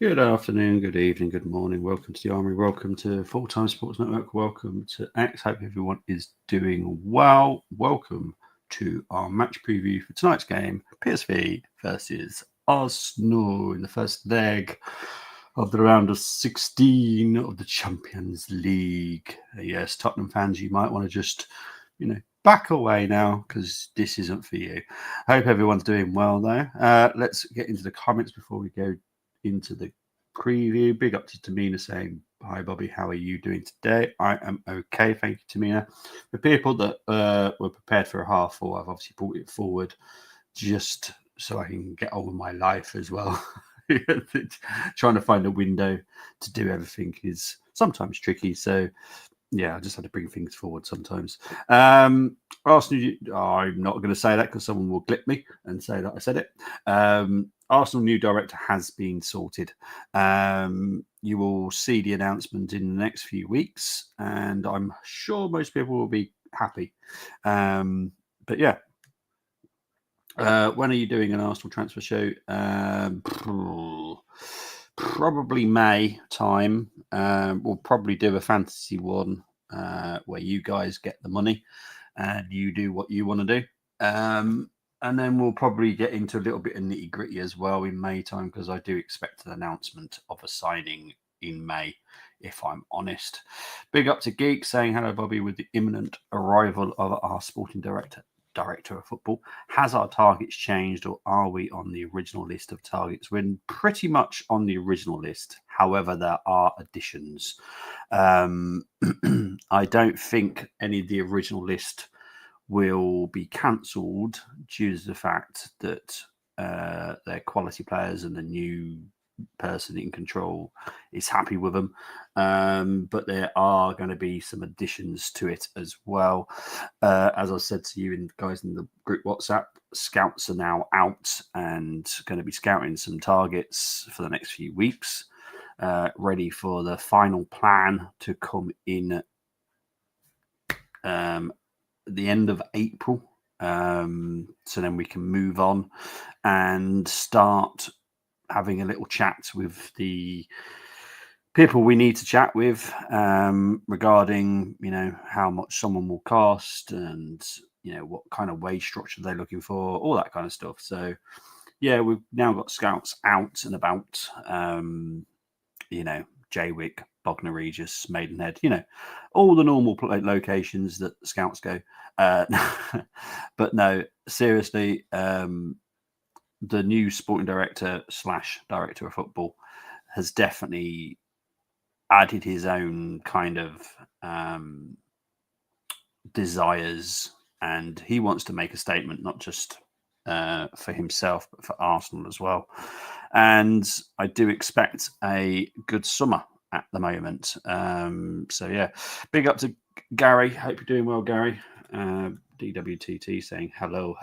Good afternoon, good evening, good morning. Welcome to the Army. Welcome to Full Time Sports Network. Welcome to X. Hope everyone is doing well. Welcome to our match preview for tonight's game: PSV versus Arsenal in the first leg of the round of 16 of the Champions League. Yes, Tottenham fans, you might want to just, back away now because this isn't for you. I hope everyone's doing well though. Let's get into the comments before we go into the preview. Big up to Tamina saying, "Hi Bobby, how are you doing today?" I am okay, thank you, Tamina. The people that were prepared for a half four, I've obviously brought it forward just so I can get on with my life as well. Trying to find a window to do everything is sometimes tricky. So yeah, I just had to bring things forward sometimes. Arsenal, I'm not going to say that because someone will clip me and say that I said it. Arsenal new director has been sorted. You will see the announcement in the next few weeks, and I'm sure most people will be happy. But yeah, when are you doing an Arsenal transfer show? Probably May time. We'll probably do a fantasy one where you guys get the money and you do what you want to do. And then we'll probably get into a little bit of nitty gritty as well in May time because I do expect an announcement of a signing in May, if I'm honest. Big up to Geek saying hello, Bobby, with the imminent arrival of our sporting director of football. Has our targets changed or are we on the original list of targets? We're pretty much on the original list. However, there are additions. I don't think any of the original list will be cancelled due to the fact that they're quality players and the new person in control is happy with them. But there are going to be some additions to it as well. As I said to you guys in the group WhatsApp, scouts are now out and going to be scouting some targets for the next few weeks, ready for the final plan to come in the end of April. So then we can move on and start having a little chat with the people we need to chat with regarding, how much someone will cost and, what kind of wage structure they're looking for, all that kind of stuff. So, yeah, we've now got scouts out and about, Jaywick, Bognor Regis, Maidenhead, all the normal locations that scouts go. But no, seriously, the new sporting director / director of football has definitely added his own kind of desires, and he wants to make a statement, not just for himself, but for Arsenal as well. And I do expect a good summer at the moment. So yeah, big up to Gary. Hope you're doing well, Gary. DWTT saying hello.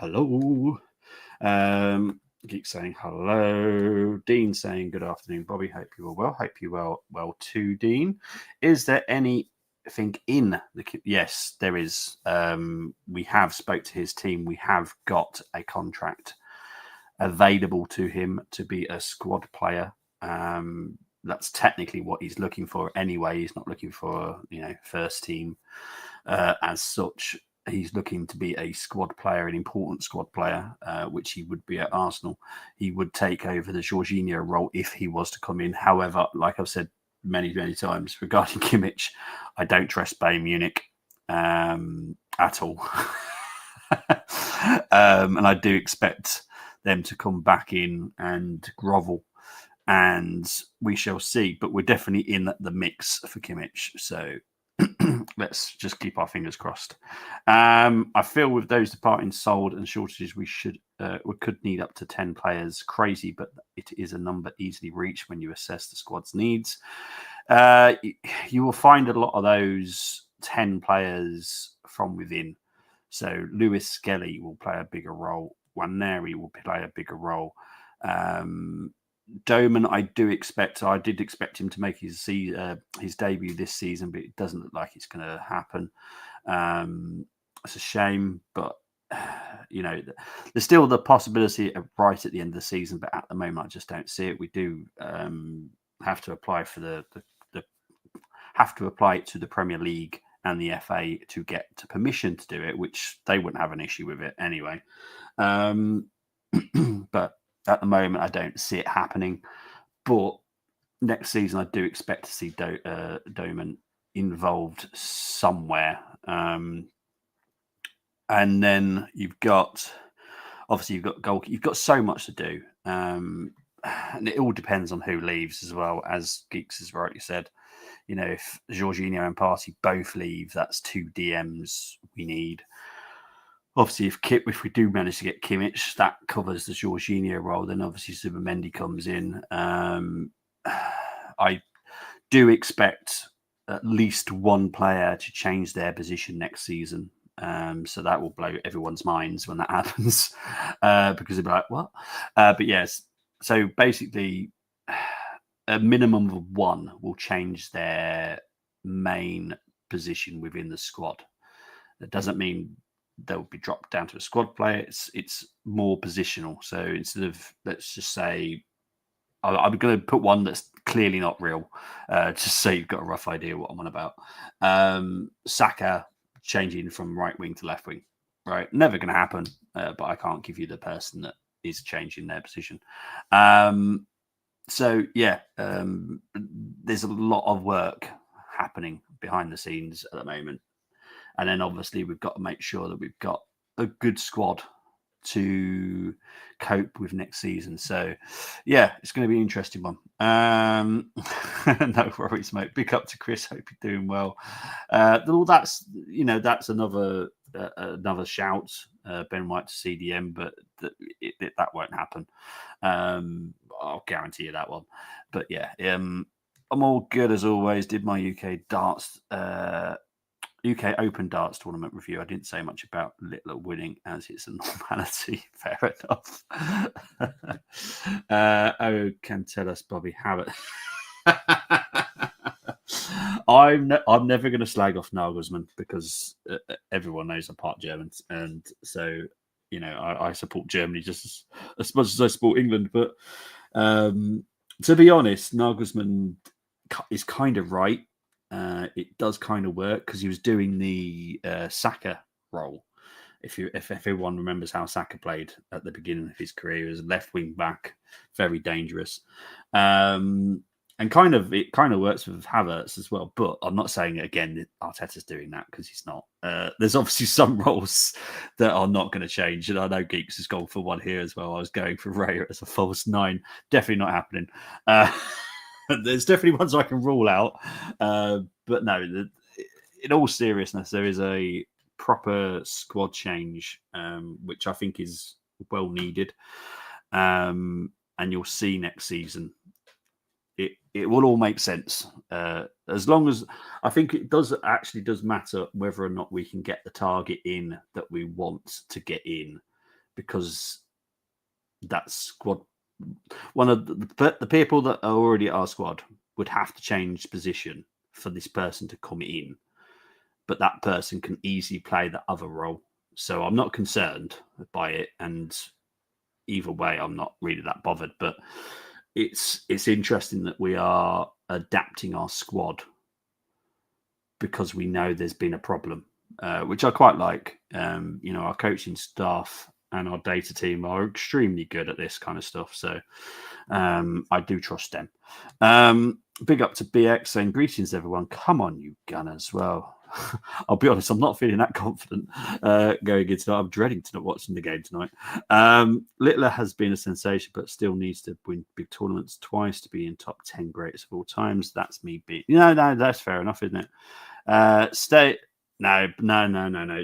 Geek saying hello. Dean saying good afternoon, Bobby. Hope you are well. Hope you are well too, Dean. Is there anything in the? Yes, there is. We have spoke to his team. We have got a contract available to him to be a squad player. That's technically what he's looking for anyway. He's not looking for first team as such. He's looking to be a squad player, an important squad player, which he would be at Arsenal. He would take over the Jorginho role if he was to come in. However, like I've said many times regarding Kimmich, I don't trust Bayern Munich at all. And I do expect them to come back in and grovel, and we shall see. But we're definitely in the mix for Kimmich. So let's just keep our fingers crossed. I feel with those departing sold and shortages, we could need up to 10 players. Crazy, but it is a number easily reached when you assess the squad's needs. You will find a lot of those 10 players from within. So Lewis Skelly will play a bigger role. Waneri will play a bigger role. Doman, I did expect him to make his debut this season, but it doesn't look like it's going to happen. It's a shame, but you know, there's still the possibility of right at the end of the season, but at the moment, I just don't see it. We do have to apply for the have to apply it to the Premier League and the FA to get to permission to do it, which they wouldn't have an issue with it anyway. But at the moment, I don't see it happening. But next season, I do expect to see Doman involved somewhere. And then you've got goal. You've got so much to do, and it all depends on who leaves as well. As Geeks has rightly said, you know, if Jorginho and Partey both leave, that's 2 DMs we need. Obviously, if we do manage to get Kimmich, that covers the Jorginho role. Then obviously Zubimendi comes in. I do expect at least one player to change their position next season. So that will blow everyone's minds when that happens, because they'll be like, what? But yes, so basically a minimum of one will change their main position within the squad. That doesn't mean they'll be dropped down to a squad player. It's more positional. So instead of, let's just say, I'm going to put one that's clearly not real, just so you've got a rough idea what I'm on about. Saka changing from right wing to left wing, right? Never going to happen, but I can't give you the person that is changing their position. So, yeah, there's a lot of work happening behind the scenes at the moment. And then obviously we've got to make sure that we've got a good squad to cope with next season. So, yeah, it's going to be an interesting one. No worries, mate. Big up to Chris. Hope you're doing well. That's another shout. Ben White to CDM, but that won't happen. I'll guarantee you that one. But yeah, I'm all good as always. Did my UK Open darts tournament review. I didn't say much about Littler winning as it's a normality. Fair enough. Can tell us, Bobby Howard. I'm never going to slag off Nagelsmann because everyone knows I'm part German, and so I support Germany just as much as I support England. But to be honest, Nagelsmann is kind of right. It does kind of work because he was doing the Saka role. If everyone remembers how Saka played at the beginning of his career as a left wing back, very dangerous, and it kind of works with Havertz as well. But I'm not saying again that Arteta's doing that because he's not. There's obviously some roles that are not going to change, and I know Geeks has gone for one here as well. I was going for Raya as a false 9, definitely not happening. There's definitely ones I can rule out, but no. In all seriousness, there is a proper squad change, which I think is well needed, and you'll see next season. It will all make sense as long as I think it does matter whether or not we can get the target in that we want to get in, because that squad. One of the people that are already at our squad would have to change position for this person to come in, but that person can easily play the other role. So I'm not concerned by it, and either way, I'm not really that bothered. But it's interesting that we are adapting our squad because we know there's been a problem, which I quite like. Our coaching staff and our data team are extremely good at this kind of stuff. So I do trust them. Big up to BX saying, greetings, everyone. Come on, you Gunners. Well, I'll be honest, I'm not feeling that confident going into tonight. I'm dreading to not watching the game tonight. Littler has been a sensation, but still needs to win big tournaments twice to be in top 10 greatest of all times. That's me being... No, that's fair enough, isn't it? No.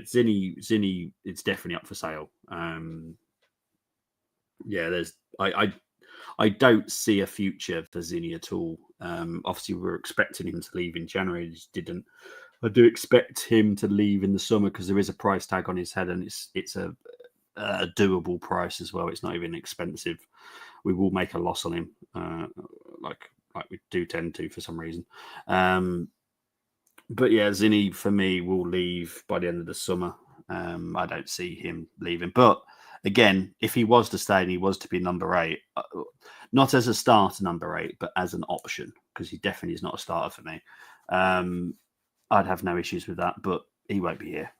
Zinni, it's definitely up for sale. I don't see a future for Zinni at all. Obviously, we were expecting him to leave in January. He just didn't. I do expect him to leave in the summer because there is a price tag on his head, and it's a doable price as well. It's not even expensive. We will make a loss on him, like we do tend to for some reason. But yeah, Zinni for me will leave by the end of the summer. I don't see him leaving. But again, if he was to stay and he was to be number 8, not as a starter number 8, but as an option, because he definitely is not a starter for me. I'd have no issues with that, but he won't be here.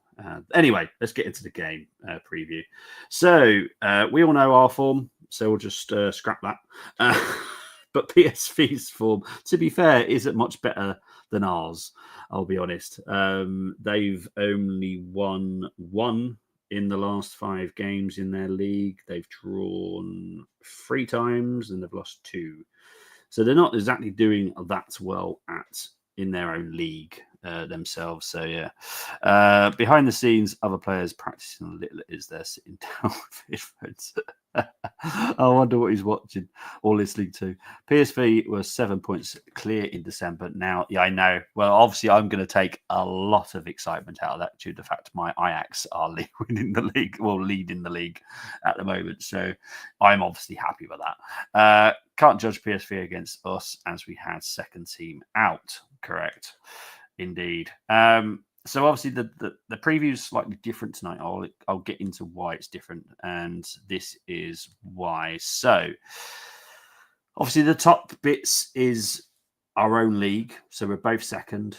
Anyway, let's get into the game preview. So we all know our form, so we'll just scrap that. But PSV's form, to be fair, isn't much better than ours, I'll be honest. They've only won 1 in the last 5 games in their league. They've drawn 3 times and they've lost 2. So they're not exactly doing that well in their own league themselves. So yeah, behind the scenes, other players practicing a little as they're sitting down with headphones. I wonder what he's watching or listening to. PSV were 7 points clear in December. Now, yeah, I know. Well, obviously, I'm going to take a lot of excitement out of that due to the fact my Ajax are winning the league, well, leading the league at the moment. So I'm obviously happy with that. Can't judge PSV against us as we had second team out. Correct. Indeed. So obviously the preview is slightly different tonight. I'll get into why it's different, and this is why. So obviously the top bits is our own league. So we're both second.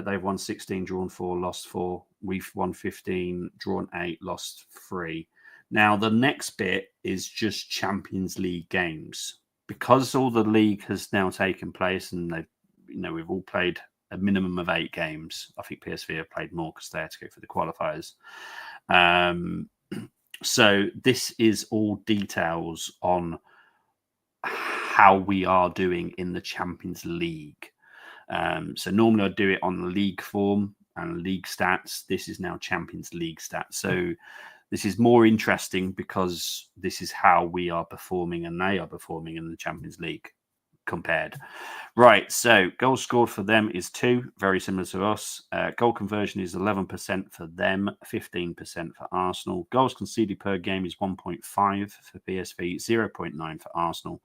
They've won 16, drawn 4, lost 4. We've won 15, drawn 8, lost 3. Now the next bit is just Champions League games, because all the league has now taken place, and we've all played a minimum of 8 games. I think PSV have played more because they had to go for the qualifiers. So this is all details on how we are doing in the Champions League. So normally I do it on league form and league stats. This is now Champions League stats. So this is more interesting because this is how we are performing and they are performing in the Champions League compared. Right, so goals scored for them is 2, very similar to us. Goal conversion is 11% for them, 15% for Arsenal. Goals conceded per game is 1.5 for PSV, 0.9 for Arsenal.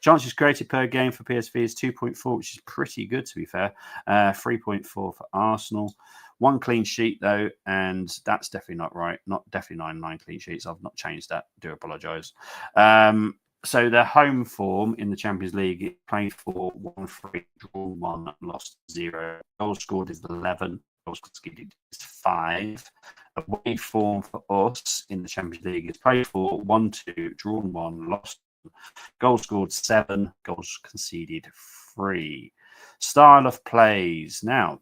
Chances created per game for PSV is 2.4, which is pretty good, to be fair. 3.4 for Arsenal. 1 clean sheet, though, and that's definitely not right. Definitely 9 clean sheets. I've not changed that. Do apologise. So their home form in the Champions League is played for 1-3, drawn 1, lost 0. Goals scored is 11. Goals conceded is 5. Away form for us in the Champions League is played for 1-2, drawn 1, lost 1. Goals scored 7. Goals conceded 3. Style of plays. Now,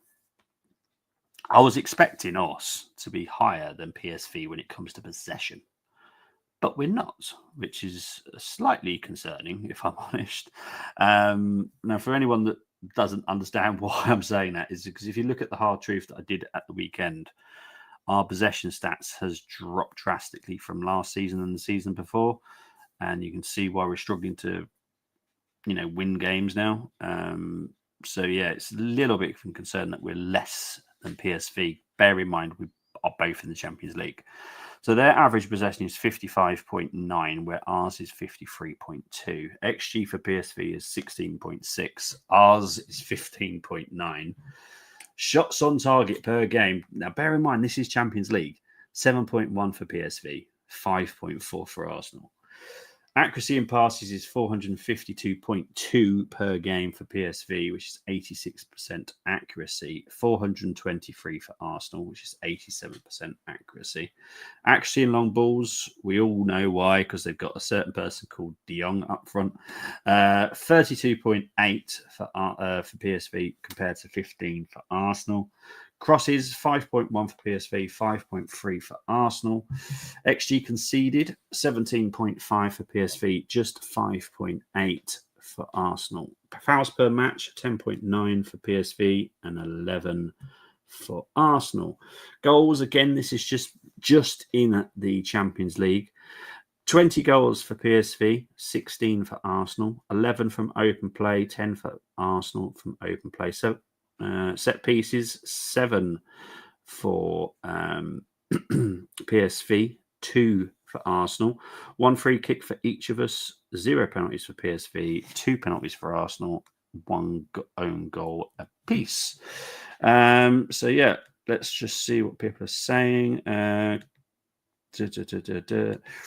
I was expecting us to be higher than PSV when it comes to possession, but we're not, which is slightly concerning, if I'm honest. Now, for anyone that doesn't understand why I'm saying that, is because if you look at the hard truth that I did at the weekend, our possession stats has dropped drastically from last season and the season before, and you can see why we're struggling to, win games now. So yeah, it's a little bit of a concern that we're less than PSV. Bear in mind, we are both in the Champions League. So their average possession is 55.9, where ours is 53.2. XG for PSV is 16.6. Ours is 15.9. Shots on target per game. Now, bear in mind, this is Champions League. 7.1 for PSV, 5.4 for Arsenal. Accuracy in passes is 452.2 per game for PSV, which is 86% accuracy. 423 for Arsenal, which is 87% accuracy. Accuracy in long balls, we all know why, because they've got a certain person called De Jong up front. 32.8 for PSV compared to 15 for Arsenal. Crosses, 5.1 for PSV, 5.3 for Arsenal. XG conceded, 17.5 for PSV, just 5.8 for Arsenal. Fouls per match, 10.9 for PSV and 11 for Arsenal. Goals, again, this is just in the Champions League. 20 goals for PSV, 16 for Arsenal, 11 from open play, 10 for Arsenal from open play. So set pieces, 7 for PSV, 2 for Arsenal, 1 free kick for each of us, 0 penalties for PSV, 2 penalties for Arsenal, 1 own goal apiece. So yeah, let's just see what people are saying.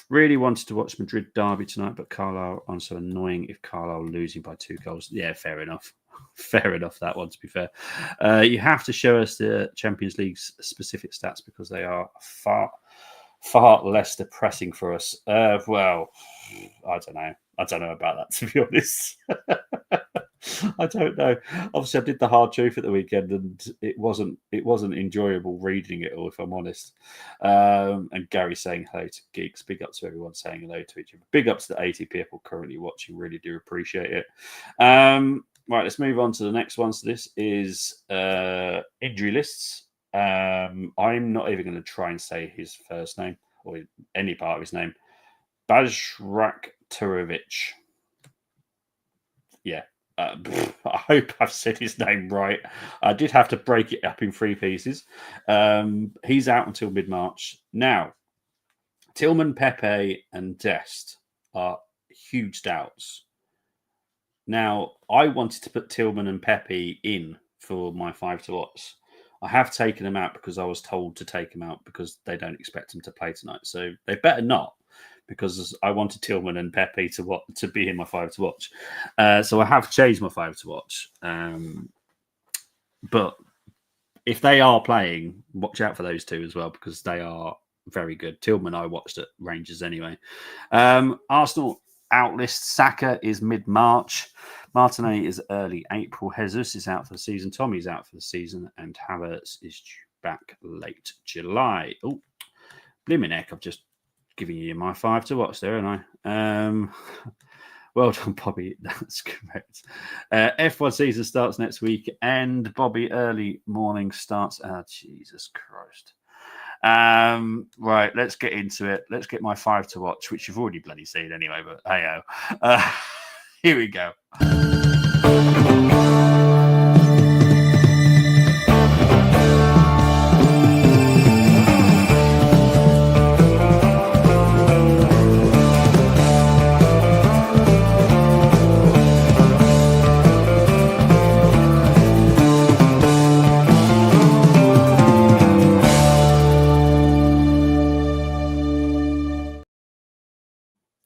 Really wanted to watch Madrid derby tonight, but Carlisle on so annoying if Carlisle losing by 2 goals. Yeah, fair enough. Fair enough, that one, to be fair. You have to show us the Champions League's specific stats because they are far less depressing for us. Well, I don't know. I don't know about that, to be honest. I don't know. Obviously, I did the hard truth at the weekend, and it wasn't enjoyable reading it all, if I'm honest. And Gary saying hello to geeks. Big up to everyone saying hello to each other. Big up to the 80 people currently watching. Really do appreciate it. Right, let's move on to the next one. So this is injury lists. I'm not even going to try and say his first name or any part of his name. Bajrak Turovic. Yeah. I hope I've said his name right. I did have to break it up in 3 pieces. He's out until mid-March. Now, Tillman, Pepe, and Dest are huge doubts. Now, I wanted to put Tillman and Pepe in for my 5 to watch. I have taken them out because I was told to take them out because they don't expect them to play tonight. So they better not, because I wanted Tillman and Pepe to be in my 5 to watch. So I have changed my 5 to watch. But if they are playing, watch out for those 2 as well because they are very good. Tillman I watched at Rangers anyway. Arsenal outlist. Saka is mid-March. Martinelli is early April. Jesus is out for the season. Tommy's out for the season. And Havertz is back late July. Oh, blimmin' heck, I've just given you my 5 to watch there, haven't I? Well done, Bobby. That's correct. F1 season starts next week. And Bobby, early morning starts. Jesus Christ. Right, let's get into it. Let's get my 5 to watch, which you've already bloody seen anyway, but hey-oh. Here we go.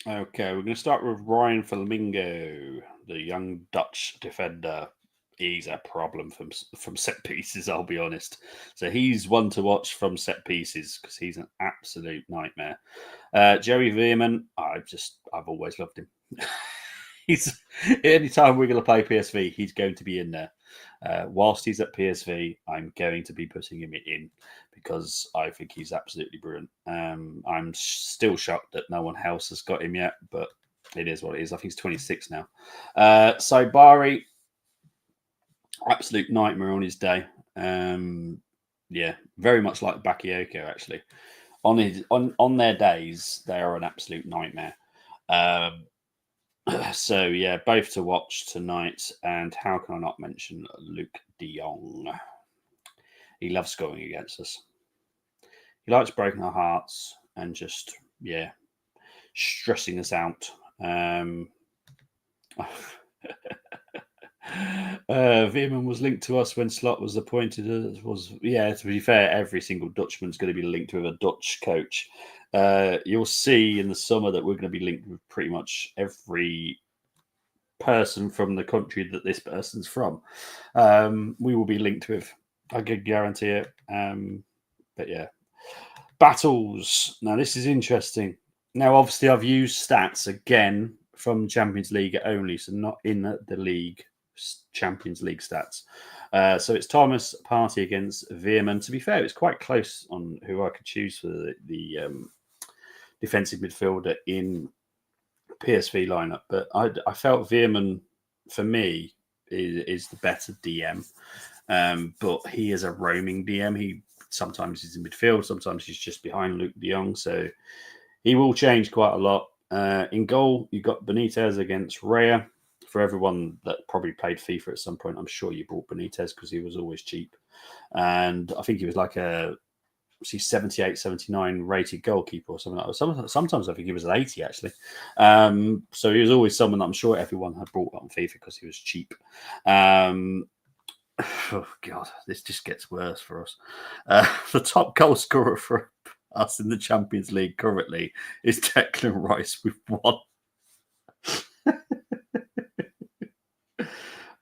Okay, we're going to start with Ryan Flamingo, the young Dutch defender. He's a problem from set pieces, I'll be honest. So he's one to watch from set pieces because he's an absolute nightmare. Joey Veerman, I've always loved him. He's anytime we're going to play PSV, he's going to be in there. Whilst he's at PSV, I'm going to be putting him in because I think he's absolutely brilliant. I'm still shocked that no one else has got him yet, but it is what it is. I think he's 26 now. So Bari, absolute nightmare on his day. Yeah, very much like Bakayoko actually. On their days, they are an absolute nightmare. So yeah, both to watch tonight. And how can I not mention Luke De Jong? He loves scoring against us. He likes breaking our hearts and just stressing us out. Veerman was linked to us when Slot was appointed. To be fair, every single Dutchman's going to be linked with a Dutch coach. You'll see in the summer that we're going to be linked with pretty much every person from the country that this person's from. We will be linked with. I can guarantee it. But yeah. Battles. Now, this is interesting. Now, obviously, I've used stats again from Champions League only, so not in the league, Champions League stats. So it's Thomas Partey against Veerman. To be fair, it's quite close on who I could choose for the defensive midfielder in PSV lineup. But I felt Veerman, for me, is the better DM. But he is a roaming DM. Sometimes he's in midfield, sometimes he's just behind Luke De Jong. So he will change quite a lot. In goal, you've got Benitez against Raya. For everyone that probably played FIFA at some point, I'm sure you bought Benitez because he was always cheap. And I think he was like a 78, 79 rated goalkeeper or something like that. Sometimes I think he was an 80, actually. So he was always someone that I'm sure everyone had bought on FIFA because he was cheap. Oh, God, this just gets worse for us. The top goal scorer for us in the Champions League currently is Declan Rice with 1.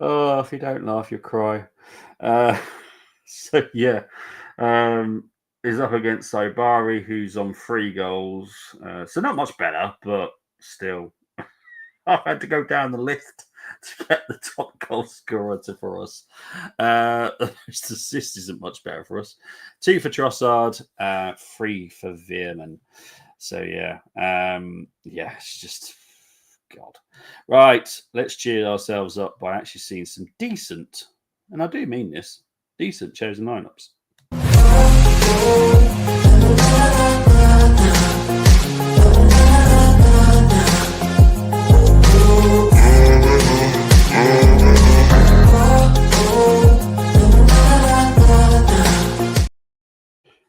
Oh, if you don't laugh, you'll cry. Uh, so, yeah, he's up against Sobari, who's on 3 goals. So, not much better, but still. I had to go down the list to get the top goal scorer for us. The most assist isn't much better for us. 2 for Trossard, 3 for Veerman. So yeah, it's just God. Right, let's cheer ourselves up by actually seeing some decent, and I do mean this, decent chosen lineups.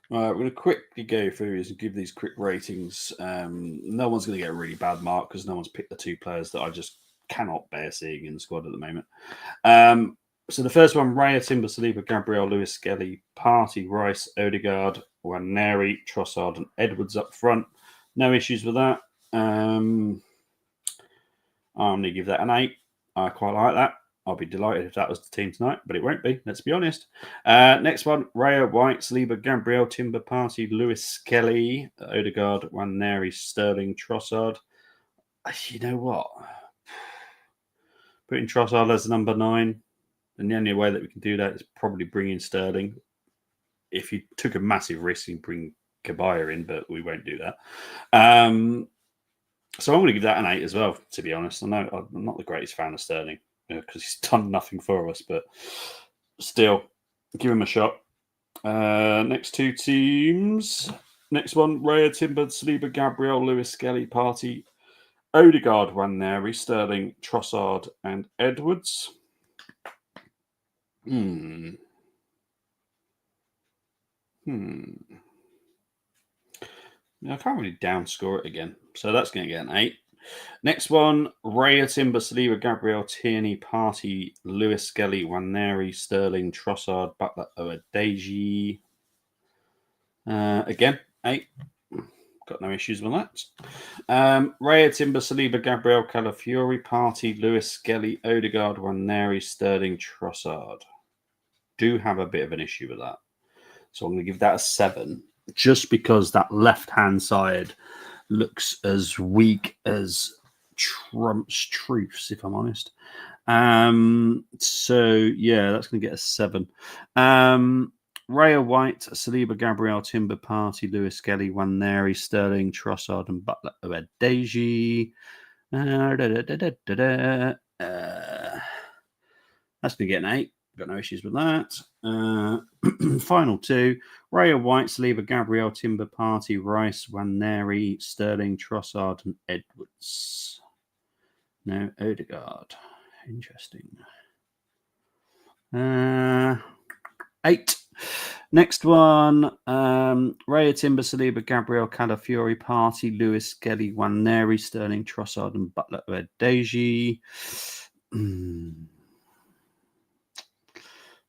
We're going to quickly go through these and give these quick ratings. No one's going to get a really bad mark because no one's picked the 2 players that I just cannot bear seeing in the squad at the moment. So the first one, Raya, Timber, Saliba, Gabriel, Lewis, Skelly, Partey, Rice, Odegaard, Nwaneri, Trossard and Edwards up front. No issues with that. I'm going to give that an 8. I quite like that. I'll be delighted if that was the team tonight, but it won't be, let's be honest. Next one, Raya, White, Saliba, Gabriel, Timber, Partey, Lewis, Skelly, Odegaard, Nwaneri, Sterling, Trossard. You know what? Putting Trossard as number 9, and the only way that we can do that is probably bring in Sterling. If you took a massive risk, you bring Kabaya in, but we won't do that. So I'm going to give that an 8 as well, to be honest. I know I'm not the greatest fan of Sterling because he's done nothing for us, but still, give him a shot. Next 2 teams. Next one, Raya, Timber, Saliba, Gabriel, Lewis, Skelly, Partey, Odegaard, Nwaneri, Sterling, Trossard, and Edwards. I can't really downscore it again. So that's going to get an 8. Next one, Raya, Timber, Saliba, Gabriel, Tierney, Partey, Lewis, Skelly, Nwaneri, Sterling, Trossard, Butler, Odeji. Again, 8. Got no issues with that. Raya, Timber, Saliba, Gabriel, Calafiori, Partey, Lewis, Skelly, Odegaard, Nwaneri, Sterling, Trossard. Do have a bit of an issue with that. So I'm going to give that a 7, just because that left-hand side looks as weak as Trump's truths, if I'm honest. So, yeah, that's going to get a 7. Raya, White, Saliba, Gabriel, Timber, Partey, Lewis, Skelly, Nwaneri, Sterling, Trossard, and Butler, Odeji. That's going to get an 8. Got no issues with that. Final 2, Raya, White, Saliba, Gabriel, Timber, Partey, Rice, Nwaneri, Sterling, Trossard, and Edwards. No Odegaard. Interesting. 8. Next one, Raya, Timber, Saliba, Gabriel, Calafiori, Partey, Lewis, Skelly, Nwaneri, Sterling, Trossard, and Butler, Odeji.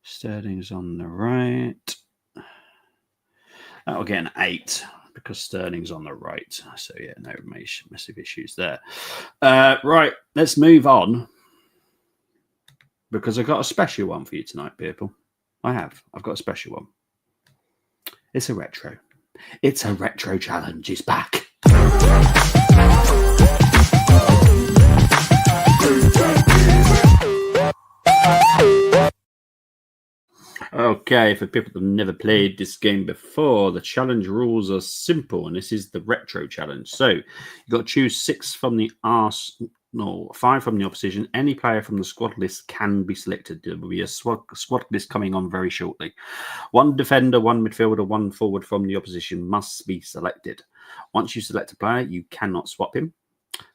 Sterling's on the right. That'll get an 8 because Sterling's on the right. So, yeah, no massive issues there. Right, let's move on because I've got a special one for you tonight, people. I've got a special one. It's a retro. It's a retro challenge. It's back. Okay, for people that have never played this game before, the challenge rules are simple, and this is the retro challenge. So you've got to choose 6 from the 5 from the opposition. Any player from the squad list can be selected. There will be a squad list coming on very shortly. 1 defender, 1 midfielder, 1 forward from the opposition must be selected. Once you select a player, you cannot swap him.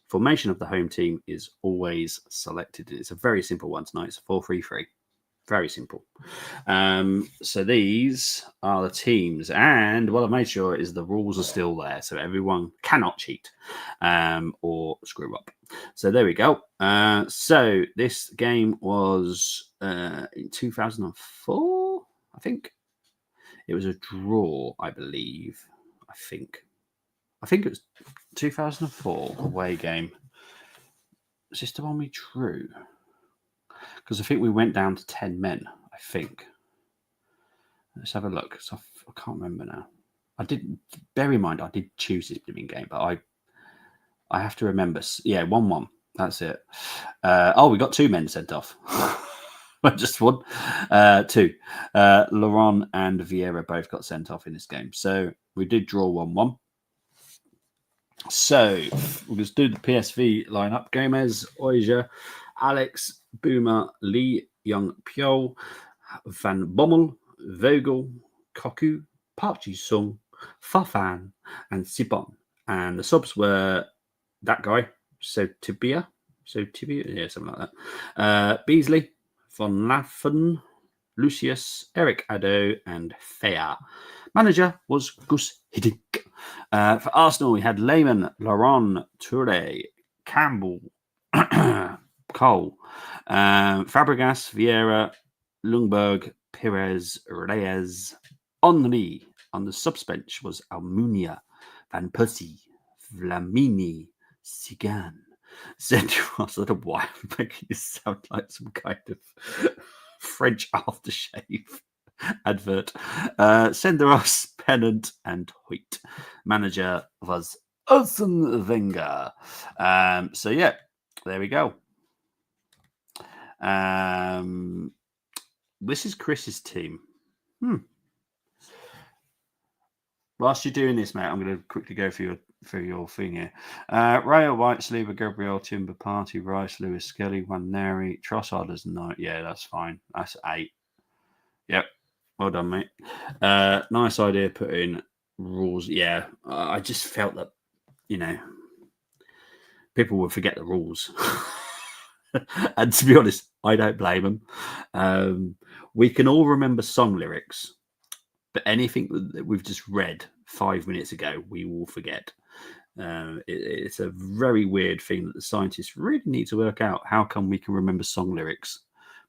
Formation of the home team is always selected. It's a very simple one tonight. It's a 4-3-3. Very simple. So these are the teams, and what I've made sure is the rules are still there, so everyone cannot cheat or screw up. So there we go. So this game was in 2004, I think. It was a draw, I believe. I think it was 2004 away game. Is this the one we drew? Because I think we went down to 10 men, I think. Let's have a look. So I can't remember now. I did, bear in mind, I did choose this blooming game, but I have to remember. Yeah, 1-1. That's it. We got 2 men sent off. Just one. 2. Laurent and Vieira both got sent off in this game. So we did draw 1-1. So we'll just do the PSV lineup. Gomez, Oija, Alex, Boomer, Lee, Young Pyo, Van Bommel, Vogel, Koku, Park Ji-sung, Fafan, and Sibon. And the subs were that guy, Tibia, yeah, something like that. Beasley, Von Laffen, Lucius, Eric Addo, and Thea. Manager was Gus Hiddink. For Arsenal, we had Lehmann, Laurent, Toure, Campbell, Cole, Fabregas, Vieira, Lundberg, Perez, Reyes, Henry. On the subs bench was Almunia, Van Persie, Flamini, Sigan. Central, I don't know why I'm making this sound like some kind of French aftershave advert. Senderos, Pennant, and Hoyt. Manager was Arsene Wenger. So yeah, there we go. This is Chris's team. Whilst you're doing this, mate, I'm going to quickly go through your thing here. Raya, White, Saliba, Gabriel, Timber, Party, Rice, Lewis, Skelly, Waneri, Trossard as 9. Yeah, that's fine. That's 8. Yep. Well done, mate. Nice idea putting rules. Yeah, I just felt that, people would forget the rules. And to be honest, I don't blame them. We can all remember song lyrics, but anything that we've just read 5 minutes ago, we will forget. It's a very weird thing that the scientists really need to work out. How come we can remember song lyrics,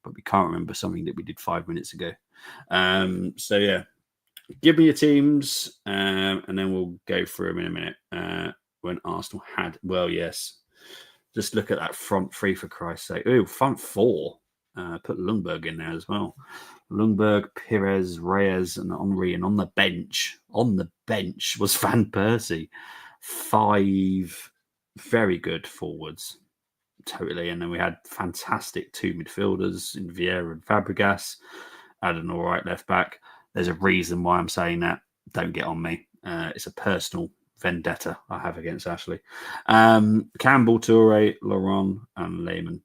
but we can't remember something that we did 5 minutes ago? So yeah, give me your teams, and then we'll go through them in a minute. When Arsenal had, well, yes, just look at that front 3 for Christ's sake. Oh, front 4. Put Lundberg in there as well. Lundberg, Perez, Reyes, and Henry. And on the bench was Van Persie. 5 very good forwards, totally. And then we had fantastic 2 midfielders in Vieira and Fabregas. Had an all right left back. There's a reason why I'm saying that. Don't get on me. It's a personal vendetta I have against Ashley. Campbell, Toure, Laurent, and Lehmann.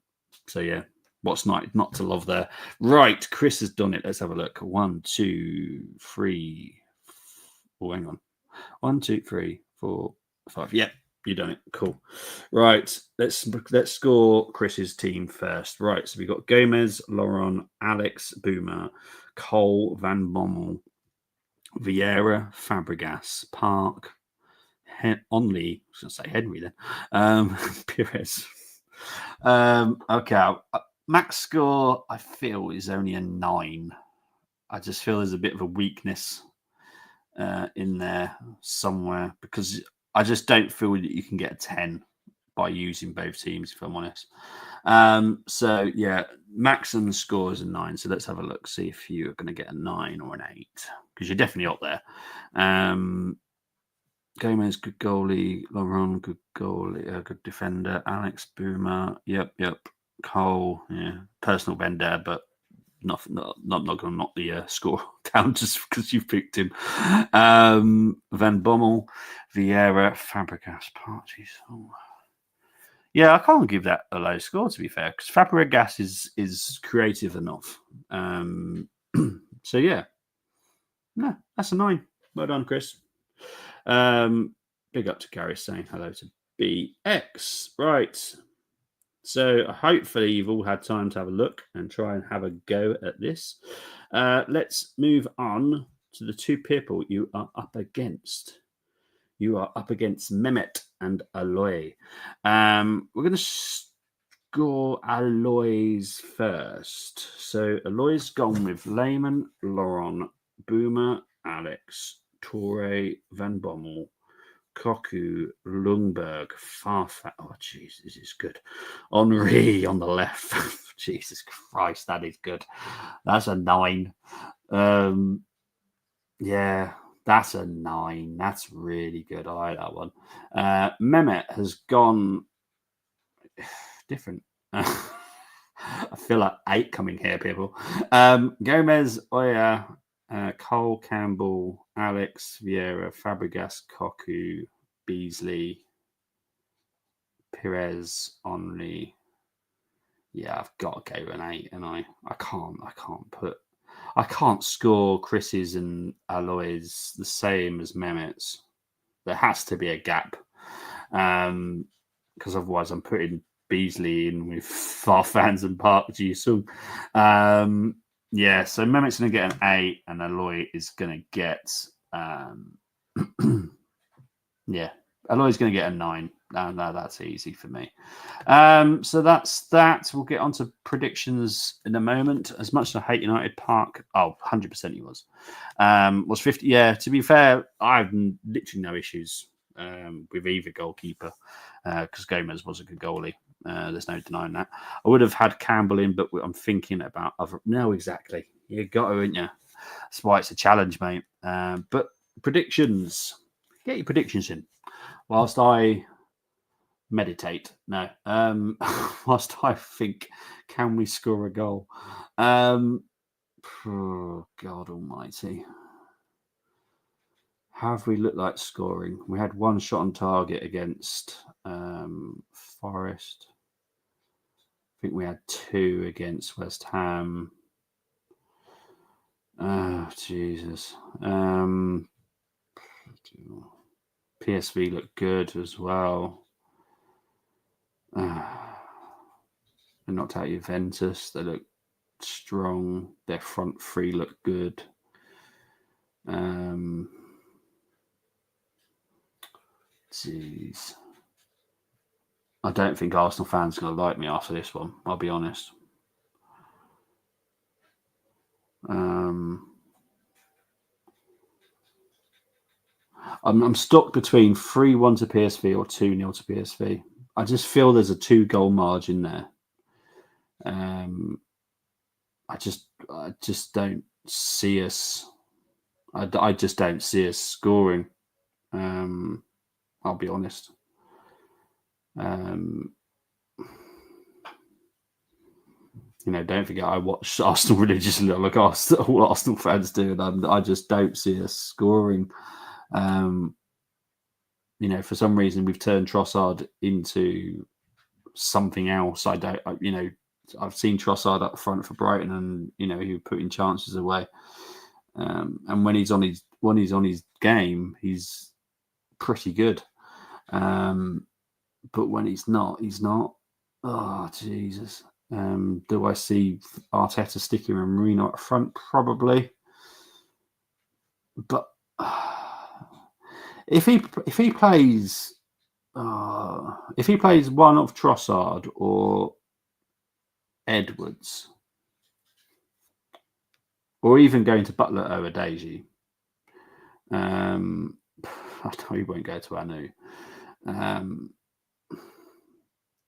So yeah, what's not to love there? Right, Chris has done it. Let's have a look. 1, 2, 3. Oh, hang on. 1, 2, 3, 4, 5. Yep, you've done it. Cool. Right, let's score Chris's team first. Right, so we got Gomez, Laurent, Alex, Boomer, Cole, Van Bommel, Vieira, Fabregas, Park, Henry. I was going to say Henry then. Perez. Okay, max score I feel is only a 9. I just feel there's a bit of a weakness in there somewhere, because I just don't feel that you can get a 10 by using both teams, if I'm honest. So yeah, maximum score is a 9. So let's have a look, see if you're going to get a 9 or an 8, because you're definitely up there. Gomez, good goalie. Laurent, good goalie, good defender. Alex, Boomer, yep. Cole, yeah, personal vendor, but not going to knock the score down just because you've picked him. Van Bommel, Vieira, Fabregas, Parties. Oh. Yeah, I can't give that a low score, to be fair, because Fabregas is creative enough. So yeah, no, that's a 9. Well done, Chris. Big up to Gary saying hello to BX. Right. So hopefully you've all had time to have a look and try and have a go at this. Let's move on to the two people you are up against. You are up against Mehmet and Aloy. We're going to score Aloy's first. So Aloy's gone with Lehman, Laurent, Boomer, Alex, Torre, Van Bommel, Koku, Lundberg, Farfat. Oh, jeez, this is good. Henri on the left. Jesus Christ, that is good. That's a 9. Yeah, that's a 9. That's really good. I like that one. Mehmet has gone different. I feel like 8 coming here, people. Gomez, Oya, Cole, Campbell, Alex, Vieira, Fabregas, Koku, Beasley, Perez, Henri. Yeah, I've got to go with an 8, and I can't score Chris's and Aloy's the same as Mehmet's. There has to be a gap, because otherwise I'm putting Beasley in with Farfans and Park Ji-sung. Yeah, so Mehmet's going to get an 8, and Aloy is going to get yeah, Aloy's going to get a 9. No, that's easy for me. So that's that. We'll get on to predictions in a moment. As much as I hate United, Park, 100% he was. Was 50. Yeah, to be fair, I have literally no issues with either goalkeeper, because Gomez was a good goalie. There's no denying that. I would have had Campbell in, but I'm thinking about other. No, exactly. You got to, ain't you? That's why it's a challenge, mate. But predictions. Get your predictions in whilst I meditate. No. Whilst I think, can we score a goal? Oh, God almighty. How have we looked like scoring? We had 1 shot on target against Forest. I think we had 2 against West Ham. Oh, Jesus. PSV looked good as well. They knocked out Juventus. They look strong. Their front 3 look good. Jeez. I don't think Arsenal fans are going to like me after this one. I'll be honest. I'm stuck between 3-1 to PSV or 2-0 to PSV. I just feel there's a 2-goal margin there. I just don't see us. I just don't see us scoring. I'll be honest. Don't forget I watch Arsenal religiously, like all Arsenal fans do, and I just don't see us scoring. For some reason we've turned Trossard into something else. I've seen Trossard up front for Brighton, and he was putting chances away. And when he's on his game, he's pretty good. But when he's not, he's not. Oh, Jesus. Do I see Arteta sticking and Marino up front? Probably. But if he plays one of Trossard or Edwards, or even going to Butler over Deji, I know he won't go to Anu.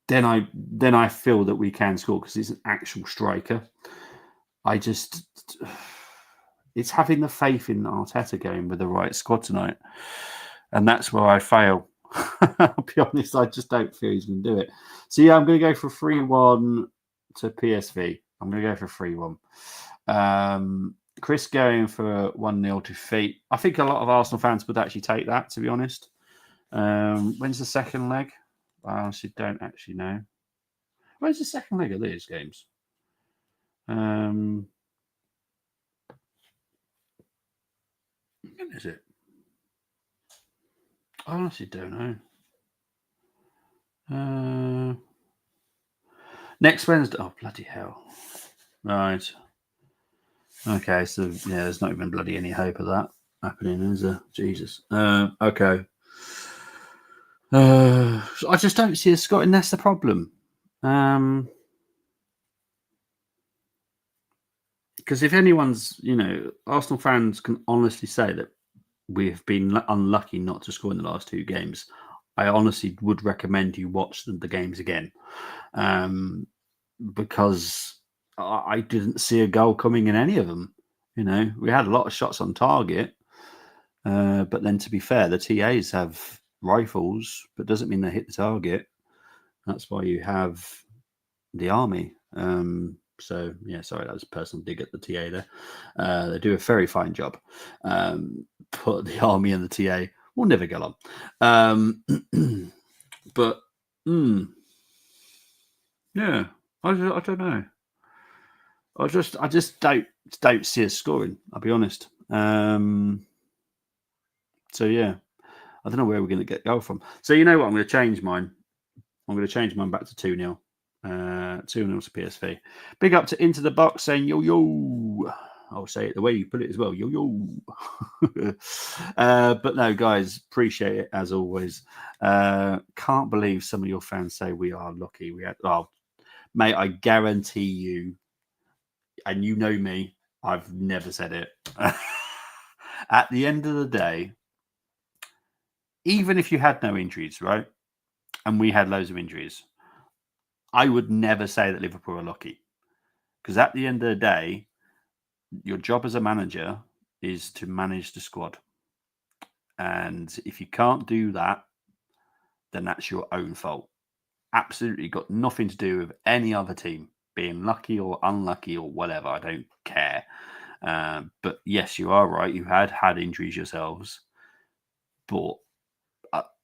Then I feel that we can score because he's an actual striker. It's having the faith in Arteta going with the right squad tonight, and that's where I fail. I'll be honest, I just don't feel he's going to do it. So yeah, I'm going to go for 3-1 to PSV. I'm going to go for 3-1. Chris going for 1-0 defeat. I think a lot of Arsenal fans would actually take that, to be honest. When's the second leg? I honestly don't actually know. When's the second leg of these games? When is it? I honestly don't know. Next Wednesday. Oh, bloody hell. Right. Okay, so yeah, there's not even bloody any hope of that happening, is there? Jesus. Okay. I just don't see us scoring. That's the problem. Because if anyone's, Arsenal fans can honestly say that we've been unlucky not to score in the last two games, I honestly would recommend you watch the games again, because I didn't see a goal coming in any of them. We had a lot of shots on target, but then to be fair, the TAs have rifles, but doesn't mean they hit the target. That's why you have the army. So yeah, sorry, that was a personal dig at the TA there. They do a very fine job. But the army and the TA will never get on. But yeah, I don't know. I just don't see us scoring. I'll be honest. So yeah, I don't know where we're going to get goal from. So you know what? I'm going to change mine. I'm going to change mine back to 2-0. 2-0 to PSV. Big up to Into the Box saying yo yo. I'll say it the way you put it as well. Yo yo. But no, guys, appreciate it as always. Can't believe some of your fans say we are lucky. Mate, I guarantee you, and you know me, I've never said it. At the end of the day, even if you had no injuries, right? And we had loads of injuries, I would never say that Liverpool are lucky. Because at the end of the day, your job as a manager is to manage the squad. And if you can't do that, then that's your own fault. Absolutely got nothing to do with any other team being lucky or unlucky or whatever. I don't care. But yes, you are right. You had injuries yourselves. But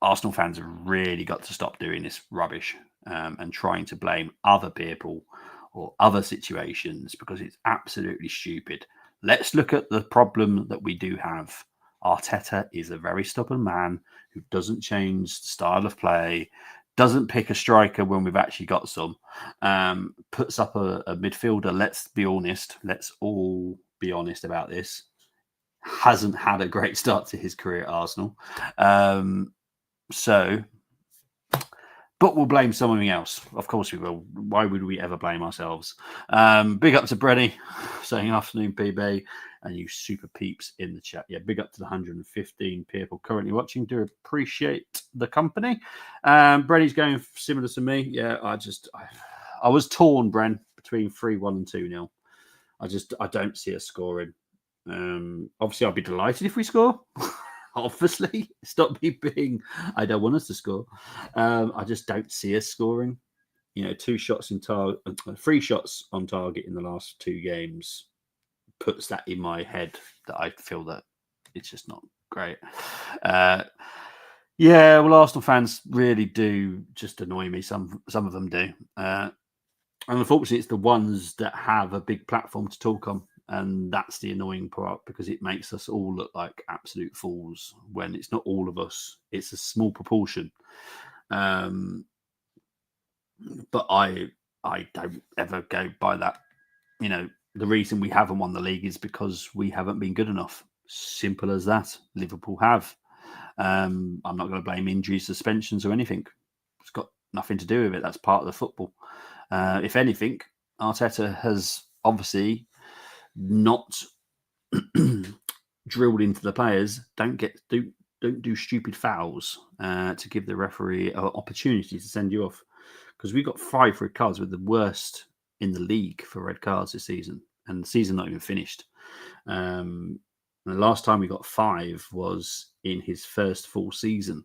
Arsenal fans have really got to stop doing this rubbish and trying to blame other people or other situations, because it's absolutely stupid. Let's look at the problem that we do have. Arteta is a very stubborn man who doesn't change the style of play, doesn't pick a striker when we've actually got some, puts up a midfielder. Let's be honest. Let's all be honest about this. Hasn't had a great start to his career at Arsenal. But we'll blame something else. Of course we will. Why would we ever blame ourselves? Big up to Brenny saying afternoon PB, and you super peeps in the chat. Yeah, big up to the 115 people currently watching. Do appreciate the company. Brenny's going similar to me. Yeah, I was torn, Bren, between 3-1 and 2-0. I don't see us scoring. Obviously, I'll be delighted if we score. Obviously, stop me being. I don't want us to score. I just don't see us scoring. 3 shots on target in the last 2 games puts that in my head that I feel that it's just not great. Yeah, well, Arsenal fans really do just annoy me. Some of them do, and unfortunately, it's the ones that have a big platform to talk on. And that's the annoying part, because it makes us all look like absolute fools when it's not all of us. It's a small proportion. But I don't ever go by that. The reason we haven't won the league is because we haven't been good enough. Simple as that. Liverpool have. I'm not going to blame injuries, suspensions, or anything. It's got nothing to do with it. That's part of the football. If anything, Arteta has obviously not drilled into the players. Don't do stupid fouls to give the referee an opportunity to send you off, because we got 5 red cards. With the worst in the league for red cards this season, and the season not even finished. And the last time we got 5 was in his first full season.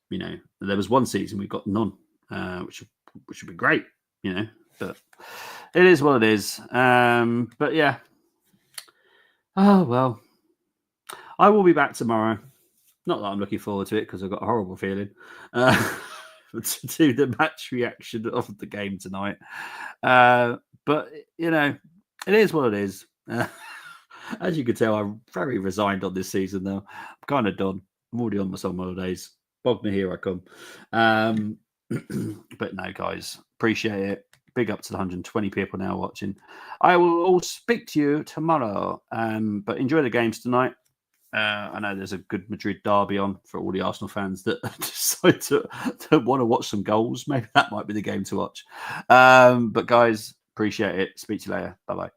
There was one season we got none, which would be great. But it is what it is. But yeah. Oh, well. I will be back tomorrow. Not that I'm looking forward to it, because I've got a horrible feeling. To do the match reaction of the game tonight. But, it is what it is. As you can tell, I'm very resigned on this season, though. I'm kind of done. I'm already on my summer holidays. Bognor, here I come. But no, guys, appreciate it. Big up to the 120 people now watching. I will all speak to you tomorrow. But enjoy the games tonight. I know there's a good Madrid derby on for all the Arsenal fans that decide to want to watch some goals. Maybe that might be the game to watch. But guys, appreciate it. Speak to you later. Bye-bye.